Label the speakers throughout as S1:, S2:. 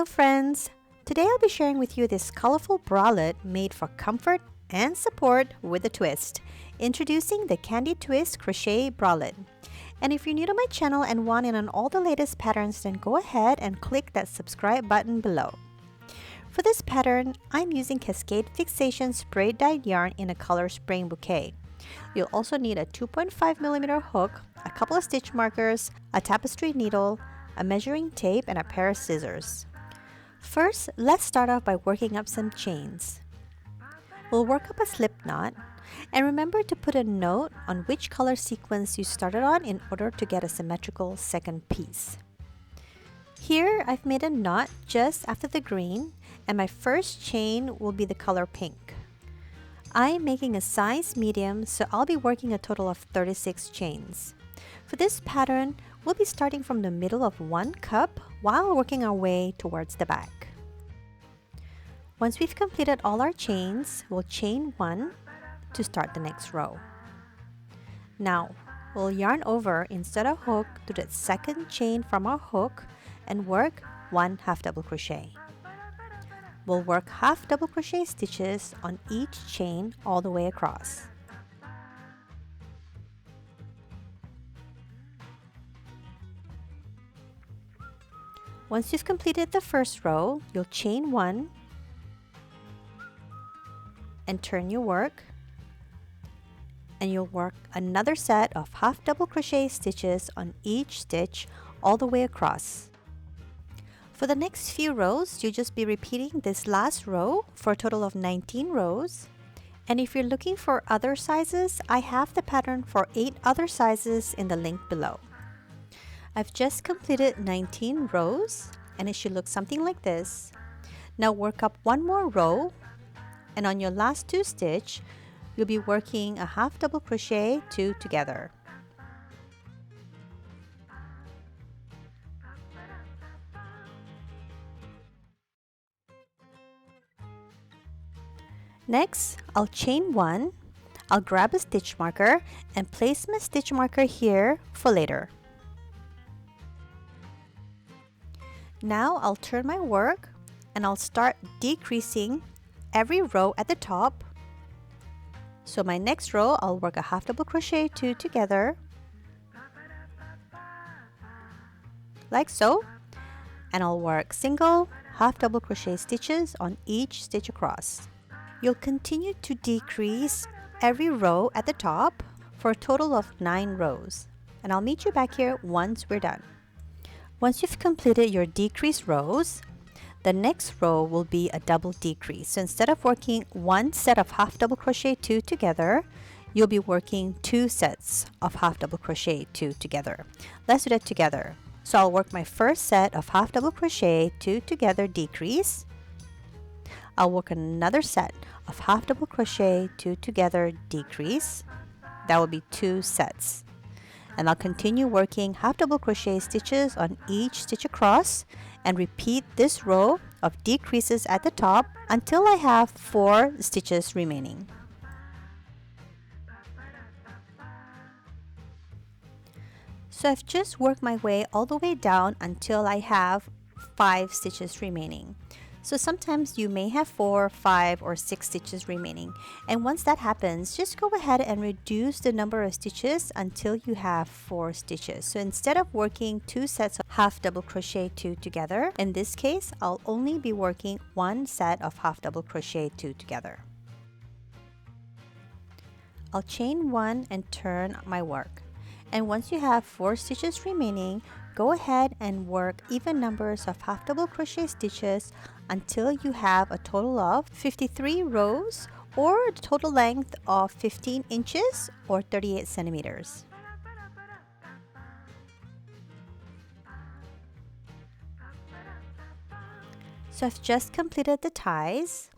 S1: friends! Today I'll be sharing with you this colorful bralette made for comfort and support with a twist. Introducing the Candy Twist Crochet Bralette. And if you're new to my channel and want in on all the latest patterns, then go ahead and click that subscribe button below. For this pattern, I'm using Cascade Fixation spray dyed yarn in a color Spring Bouquet. You'll also need a 2.5mm hook, a couple of stitch markers, a tapestry needle, a measuring tape, and a pair of scissors. First, let's start off by working up some chains. We'll work up a slip knot, and remember to put a note on which color sequence you started on in order to get a symmetrical second piece. Here, I've made a knot just after the green, and my first chain will be the color pink. I'm making a size medium, so I'll be working a total of 36 chains. For this pattern, we'll be starting from the middle of one cup while working our way towards the back. Once we've completed all our chains, we'll chain one to start the next row. Now, we'll yarn over instead of hook to the second chain from our hook and work one half double crochet. We'll work half double crochet stitches on each chain all the way across. Once you've completed the first row, you'll chain one and turn your work, and you'll work another set of half double crochet stitches on each stitch all the way across. For the next few rows, you'll just be repeating this last row for a total of 19 rows. And if you're looking for other sizes, I have the pattern for 8 other sizes in the link below. I've just completed 19 rows, and it should look something like this. Now work up one more row, and on your last 2 stitch, you'll be working a half double crochet 2 together. Next, I'll chain one, I'll grab a stitch marker and place my stitch marker here for later. Now I'll turn my work and I'll start decreasing every row at the top. So my next row, I'll work a half double crochet 2 together, like so, and I'll work single half double crochet stitches on each stitch across. You'll continue to decrease every row at the top for a total of 9 rows, and I'll meet you back here once we're done. Once you've completed your decreased rows, the next row will be a double decrease. So instead of working one set of half double crochet 2 together, you'll be working 2 sets of half double crochet 2 together. Let's do that together. So I'll work my first set of half double crochet 2 together decrease. I'll work another set of half double crochet 2 together decrease. That will be 2 sets. And I'll continue working half double crochet stitches on each stitch across and repeat this row of decreases at the top until I have 4 stitches remaining. So I've just worked my way all the way down until I have 5 stitches remaining. So sometimes you may have 4, 5, or 6 stitches remaining. And once that happens, just go ahead and reduce the number of stitches until you have 4 stitches. So instead of working 2 sets of half double crochet 2 together, in this case, I'll only be working 1 set of half double crochet 2 together. I'll chain 1 and turn my work. And once you have 4 stitches remaining, go ahead and work even numbers of half double crochet stitches until you have a total of 53 rows or a total length of 15 inches or 38 centimeters. So I've just completed the ties.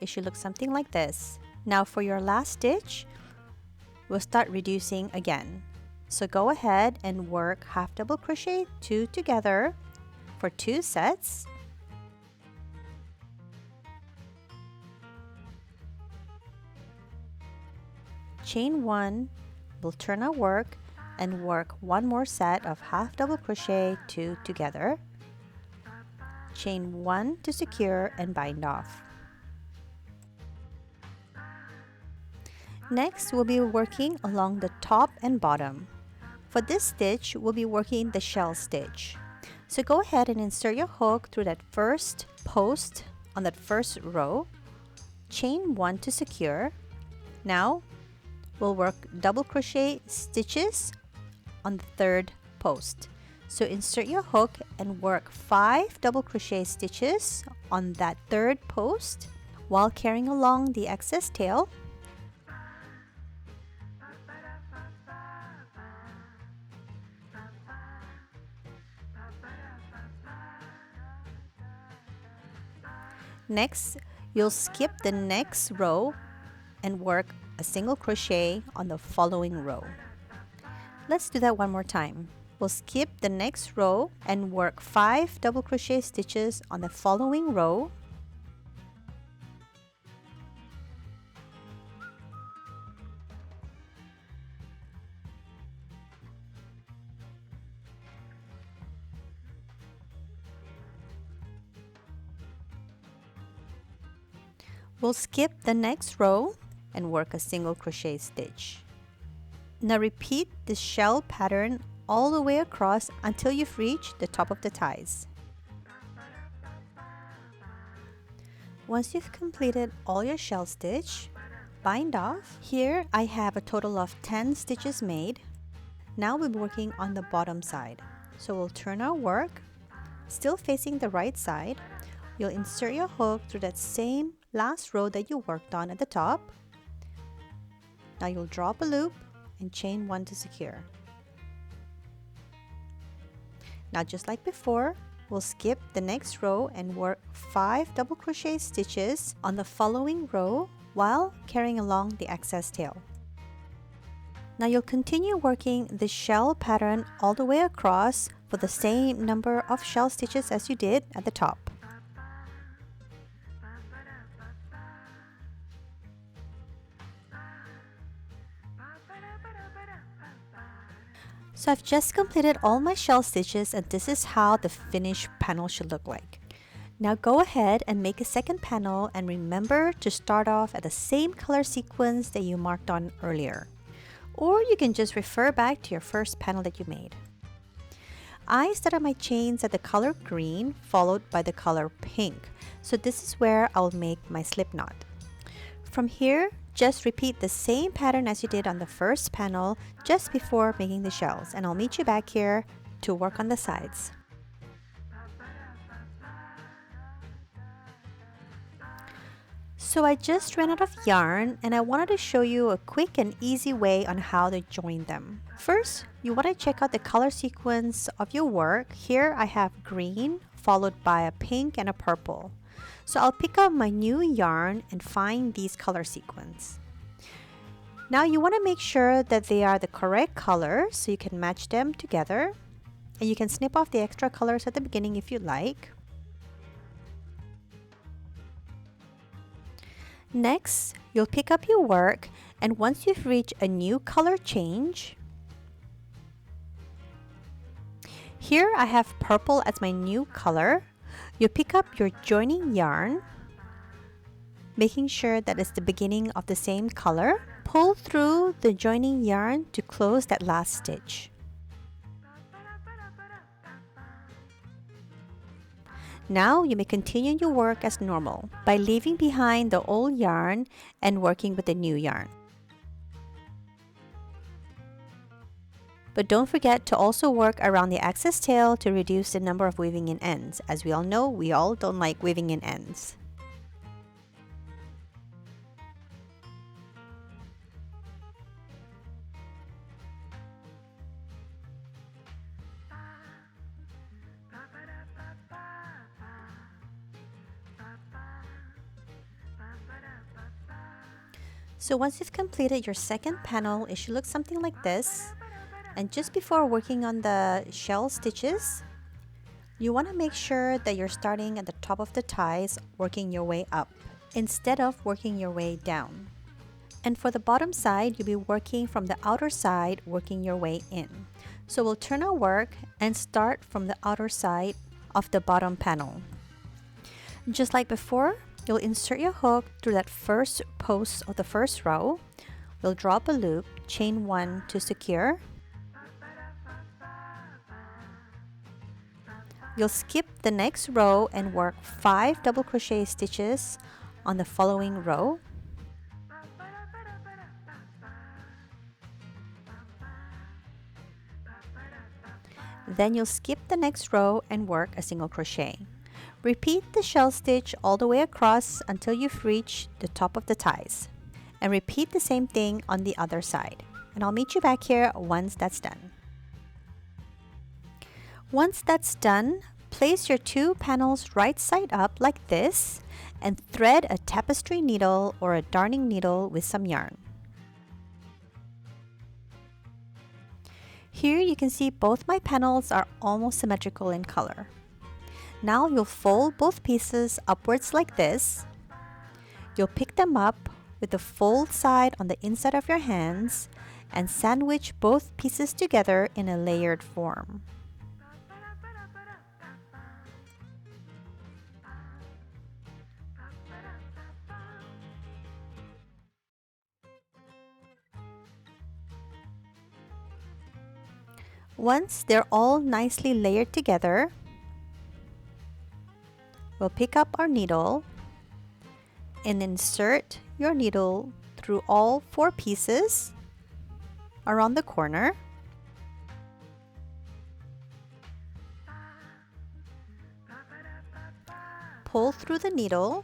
S1: It should look something like this. Now for your last stitch, we'll start reducing again. So go ahead and work half double crochet 2 together for 2 sets. Chain 1, we'll turn our work and work one more set of half double crochet 2 together. chain 1 to secure and bind off. Next, we'll be working along the top and bottom. For this stitch, we'll be working the shell stitch. So go ahead and insert your hook through that first post on that first row, chain 1 to secure. Now, we'll work double crochet stitches on the third post. So insert your hook and work 5 double crochet stitches on that third post while carrying along the excess tail. Next, you'll skip the next row and work a single crochet on the following row. Let's do that one more time. We'll skip the next row and work 5 double crochet stitches on the following row. We'll skip the next row and work a single crochet stitch. Now repeat the shell pattern all the way across until you've reached the top of the ties. Once you've completed all your shell stitch, bind off. Here I have a total of 10 stitches made. Now we'll be working on the bottom side. So we'll turn our work, still facing the right side. You'll insert your hook through that same last row that you worked on at the top. Now you'll drop a loop and chain 1 to secure. Now just like before, we'll skip the next row and work 5 double crochet stitches on the following row while carrying along the excess tail. Now you'll continue working the shell pattern all the way across for the same number of shell stitches as you did at the top. So I've just completed all my shell stitches and this is how the finished panel should look like. Now go ahead and make a second panel and remember to start off at the same color sequence that you marked on earlier. Or you can just refer back to your first panel that you made. I started my chains at the color green followed by the color pink. So this is where I'll make my slip knot. From here, just repeat the same pattern as you did on the first panel just before making the shells, and I'll meet you back here to work on the sides. So I just ran out of yarn and I wanted to show you a quick and easy way on how to join them. First, you want to check out the color sequence of your work. Here I have green followed by a pink and a purple. So I'll pick up my new yarn and find these color sequence. Now you want to make sure that they are the correct color so you can match them together. And you can snip off the extra colors at the beginning if you like. Next, you'll pick up your work and once you've reached a new color change, here I have purple as my new color. You pick up your joining yarn, making sure that it's the beginning of the same color. Pull through the joining yarn to close that last stitch. Now you may continue your work as normal by leaving behind the old yarn and working with the new yarn. But don't forget to also work around the excess tail to reduce the number of weaving in ends. As we all know, we all don't like weaving in ends. So once you've completed your second panel, it should look something like this. And just before working on the shell stitches, you want to make sure that you're starting at the top of the ties, working your way up, instead of working your way down. And for the bottom side, you'll be working from the outer side, working your way in. So we'll turn our work and start from the outer side of the bottom panel. Just like before, you'll insert your hook through that first post of the first row. We'll drop a loop, chain 1 to secure. You'll skip the next row and work 5 double crochet stitches on the following row. Then you'll skip the next row and work a single crochet. Repeat the shell stitch all the way across until you've reached the top of the ties. And repeat the same thing on the other side. And I'll meet you back here once that's done. Once that's done, place your 2 panels right side up like this and thread a tapestry needle or a darning needle with some yarn. Here you can see both my panels are almost symmetrical in color. Now you'll fold both pieces upwards like this. You'll pick them up with the fold side on the inside of your hands and sandwich both pieces together in a layered form. Once they're all nicely layered together, we'll pick up our needle and insert your needle through all 4 pieces around the corner. Pull through the needle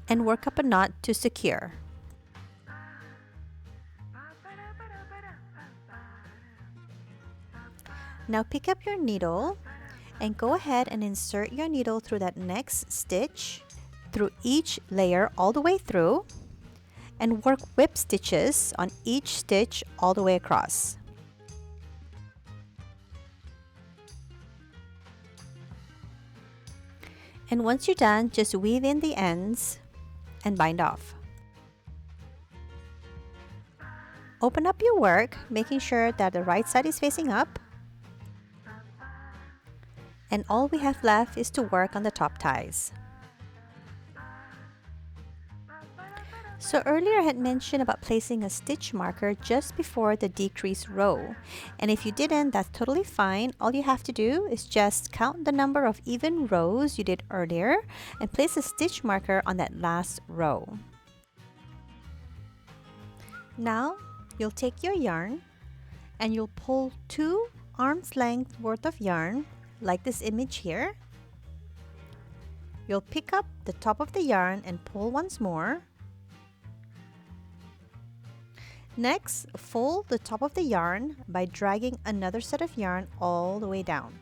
S1: and work up a knot to secure. Now pick up your needle and go ahead and insert your needle through that next stitch, through each layer all the way through, and work whip stitches on each stitch all the way across. And once you're done, just weave in the ends and bind off. Open up your work, making sure that the right side is facing up. And all we have left is to work on the top ties. So earlier I had mentioned about placing a stitch marker just before the decrease row. And if you didn't, that's totally fine. All you have to do is just count the number of even rows you did earlier and place a stitch marker on that last row. Now you'll take your yarn and you'll pull 2 arm's length worth of yarn like this image here. You'll pick up the top of the yarn and pull once more. Next, fold the top of the yarn by dragging another set of yarn all the way down.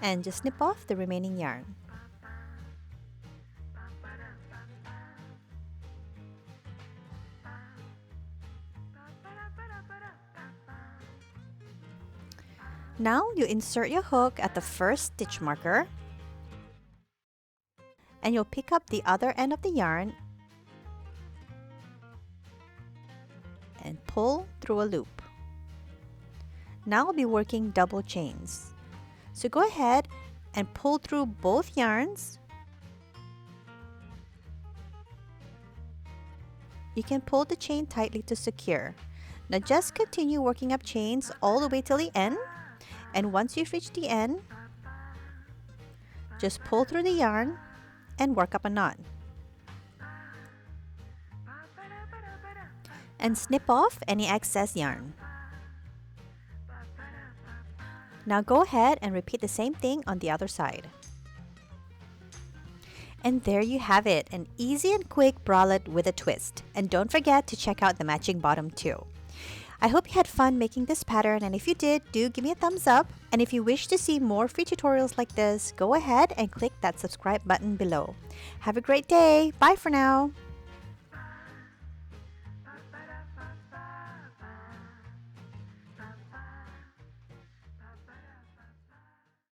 S1: And just snip off the remaining yarn. Now you insert your hook at the first stitch marker and you'll pick up the other end of the yarn and pull through a loop. Now I'll be working double chains. So go ahead and pull through both yarns. You can pull the chain tightly to secure. Now just continue working up chains all the way till the end. And once you've reached the end, just pull through the yarn and work up a knot. And snip off any excess yarn. Now go ahead and repeat the same thing on the other side. And there you have it, an easy and quick bralette with a twist. And don't forget to check out the matching bottom too. I hope you had fun making this pattern, and if you did, do give me a thumbs up. And if you wish to see more free tutorials like this, go ahead and click that subscribe button below. Have a great day. Bye for now.